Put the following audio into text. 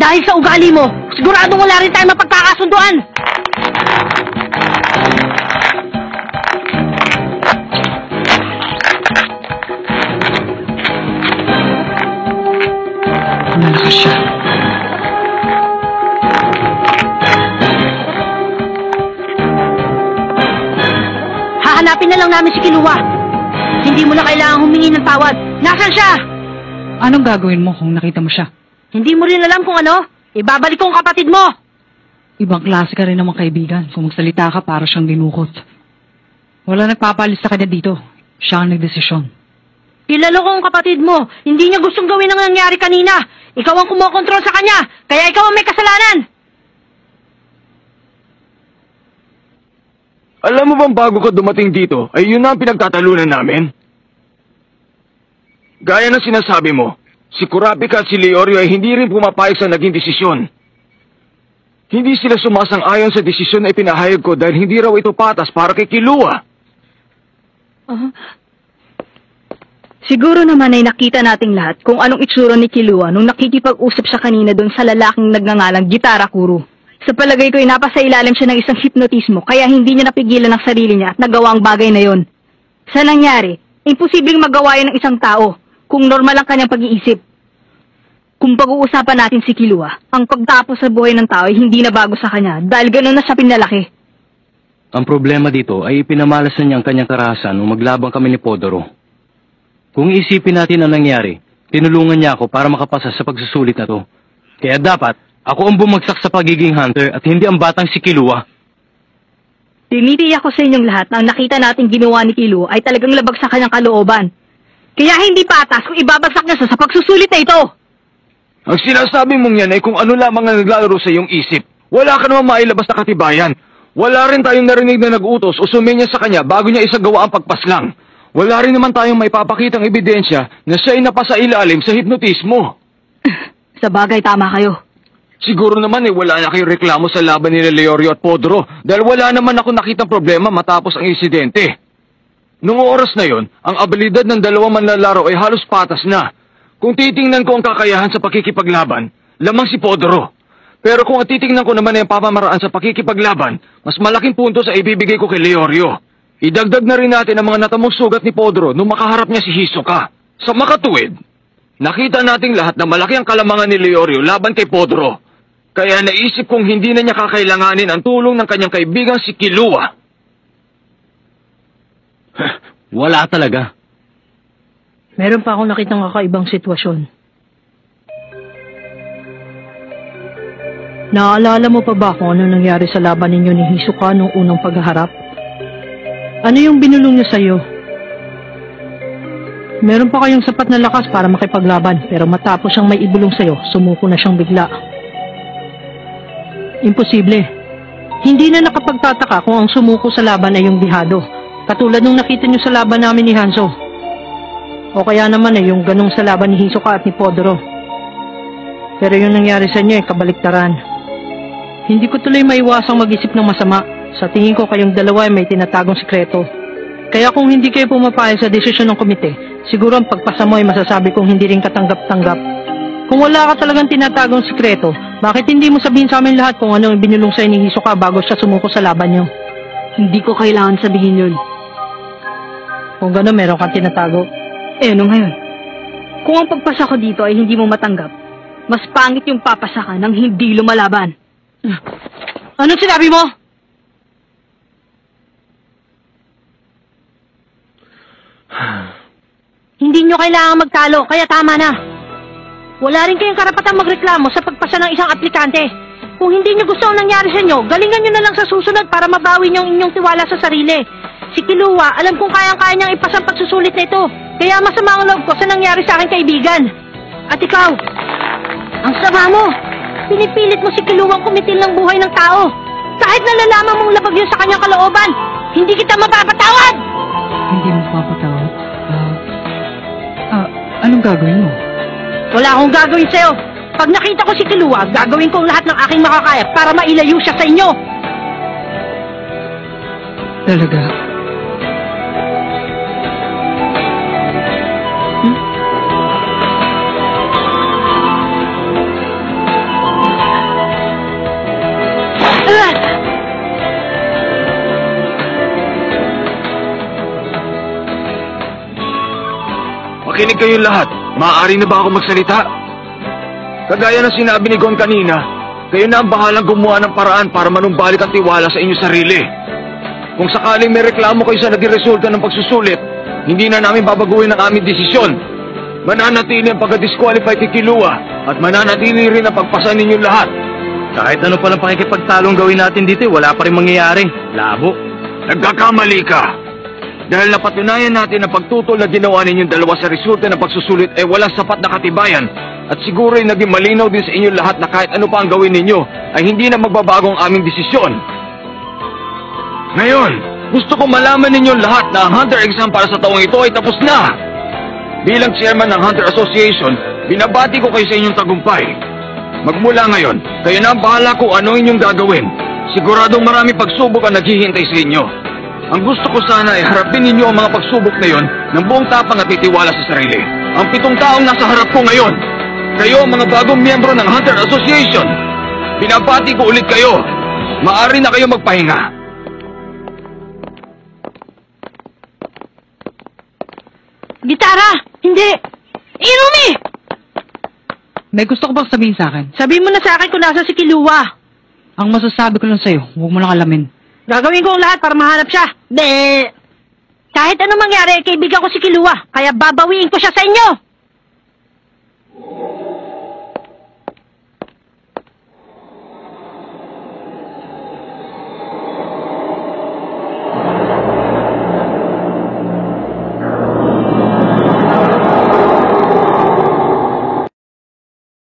Dahil sa ugali mo, siguradong wala rin tayo mapagkakasunduan! Malakas siya. Hahanapin na lang namin si Kilua. Hindi mo na kailangang humingi ng tawad. Nasaan siya? Anong gagawin mo kung nakita mo siya? Hindi mo rin alam kung ano? Ibabalik ko ang kapatid mo! Ibang klase ka rin naman kaibigan. Kung magsalita ka, para siyang dinukot. Wala nagpapalis sa kanya dito. Siya ang nagdesisyon. Kilala ko ang kapatid mo. Hindi niya gustong gawin ang nangyari kanina. Ikaw ang kumokontrol sa kanya. Kaya ikaw ang may kasalanan. Alam mo bang bago ka dumating dito, ay yun na ang pinagtatalunan namin? Gaya ng sinasabi mo, si Kurapika at si Leorio ay hindi rin pumapayag sa naging desisyon. Hindi sila sumasang-ayon sa desisyon na ipinahayag ko dahil hindi raw ito patas para kay Kilua. Siguro naman ay nakita nating lahat kung anong itsura ni Kilua nung nakikipag-usap siya kanina doon sa lalaking nagngangalang Gitara Kuro. Sa palagay ko ay napasailalim siya ng isang hipnotismo kaya hindi niya napigilan ang sarili niya at nagawa ang bagay na yon. Sa nangyari, imposibleng magawa yan ng isang tao kung normal ang kanyang pag-iisip. Kung pag-uusapan natin si Kilua, ang pagtapos sa buhay ng tao ay hindi na bago sa kanya dahil gano'n na siya pinalaki. Ang problema dito ay ipinamalas na niya ang kanyang karahasan nung maglabang kami ni Podoro. Kung isipin natin ang nangyari, tinulungan niya ako para makapasa sa pagsusulit na to. Kaya dapat, ako ang bumagsak sa pagiging hunter at hindi ang batang si Kilua. Tinitiyak ko sa inyong lahat na ang nakita nating ginawa ni Kilua ay talagang labag sa kanyang kalooban. Kaya hindi patas kung ibabagsak niya sa pagsusulit na ito. Ang sinasabi mong yan ay kung ano lamang ang naglalaro sa iyong isip. Wala ka naman mailabas na katibayan. Wala rin tayong narinig na nag-utos o sumenya sa kanya bago niya isagawa ang pagpaslang. Wala rin naman tayong may papakitang ebidensya na siya ay napasailalim sa hipnotismo. Sa bagay, tama kayo. Siguro naman wala na kayong reklamo sa laban nila Leorio at Podoro dahil wala naman ako nakitang problema matapos ang insidente. Noong oras na yon, ang abilidad ng dalawang manlalaro ay halos patas na. Kung titingnan ko ang kakayahan sa pakikipaglaban, lamang si Podoro. Pero kung titingnan ko naman ang pamamaraan sa pakikipaglaban, mas malaking puntos ay ibibigay ko kay Leorio. Idagdag na rin natin ang mga natamong sugat ni Podoro nung makaharap niya si Hisoka. Sa makatuwid, nakita nating lahat na malaki ang kalamangan ni Leorio laban kay Podoro. Kaya naisip kong hindi na niya kakailanganin ang tulong ng kanyang kaibigang si Kilua. Wala talaga. Meron pa akong nakitang kakaibang sitwasyon. Naalala mo pa ba kung ano nangyari sa laban ninyo ni Hisoka noong unang paghaharap? Ano yung binulong niya sa'yo? Meron pa kayong sapat na lakas para makipaglaban, pero matapos siyang may ibulong sa'yo, sumuko na siyang bigla. Imposible. Hindi na nakapagtataka kung ang sumuko sa laban ay yung bihado. Katulad nung nakita nyo sa laban namin ni Hanzo. O kaya naman ay yung ganong sa laban ni Hisoka at ni Podoro. Pero yung nangyari sa inyo ay kabaliktaran. Hindi ko tuloy maiwasang mag-isip ng masama. Sa tingin ko kayong dalawa ay may tinatagong sikreto. Kaya kung hindi kayo pumapayag sa desisyon ng komite, siguro ang pagpasa mo ay masasabi kong hindi rin katanggap-tanggap. Kung wala ka talagang tinatagong sikreto, bakit hindi mo sabihin sa amin lahat kung ano ang binulong sa'yo ni Hisoka bago siya sumuko sa laban niyo? Hindi ko kailangan sabihin yun. Kung gano'n, meron kang tinatago. Ano ngayon? Kung ang pagpasa ko dito ay hindi mo matanggap, mas pangit yung papasa ka nang hindi lumalaban. Anong sinabi mo? Hindi nyo kailangan magtalo, kaya tama na. Wala rin kayong karapatang magreklamo sa pagpasa ng isang aplikante. Kung hindi nyo gusto ang nangyari sa inyo, galingan nyo na lang sa susunod para mabawi nyo ang inyong tiwala sa sarili. Si Kilua, alam kong kayang-kaya niyang ipasa ang pagsusulit na ito. Kaya masama ang loob ko sa nangyari sa aking kaibigan. At ikaw, ang sama mo. Pinipilit mo si Kilua ang kumitil ng buhay ng tao. Kahit nalalaman mong labag yun sa kanyang kalooban, hindi kita mapapatawad! Hindi mo papatawad? Anong gagawin mo? Wala akong gagawin sa'yo. Pag nakita ko si Kilua, gagawin ko ang lahat ng aking makakaya para mailayo siya sa inyo. Talaga? Makinig kayong lahat. Maaari na ba ako magsalita? Kagaya ng sinabi ni Gon kanina, kayo na ang bahalang gumawa ng paraan para manumbalik ang tiwala sa inyong sarili. Kung sakaling may reklamo kayo sa naging resulta ng pagsusulit, hindi na namin babaguhin ang aming desisyon. Mananatili ang pagka-disqualify kay Kilua at mananatili rin ang pagpasa ninyong lahat. Kahit ano palang pakikipagtalong gawin natin dito, wala pa rin mangyayari. Labo. Nagkakamali ka. Dahil napatunayan natin na pagtutol na ginawa ninyong dalawa sa resulta ng pagsusulit ay walang sapat na katibayan at siguro ay naging malinaw din sa inyong lahat na kahit ano pa ang gawin ninyo ay hindi na magbabago ang aming desisyon. Ngayon, gusto ko malaman ninyong lahat na ang Hunter exam para sa taong ito ay tapos na. Bilang chairman ng Hunter Association, binabati ko kayo sa inyong tagumpay. Magmula ngayon, kayo na ang bahala kung ano inyong gagawin. Siguradong marami pagsubok ang naghihintay sa inyo. Ang gusto ko sana ay harapin ninyo ang mga pagsubok na yon ng buong tapang at titiwala sa sarili. Ang 7 taong nasa harap ko ngayon, kayo ang mga bagong miyembro ng Hunter Association. Binabati ko ulit kayo. Maaari na kayo magpahinga. Gitara! Hindi! Irumi! May gusto ko bang sabihin sa akin? Sabihin mo na sa akin kung nasa si Kilua. Ang masasabi ko lang sa'yo, huwag mo lang alamin. Gagawin ko ang lahat para mahanap siya. Kahit ano mangyari, kaibigan ko si Kilua, kaya babawiin ko siya sa inyo.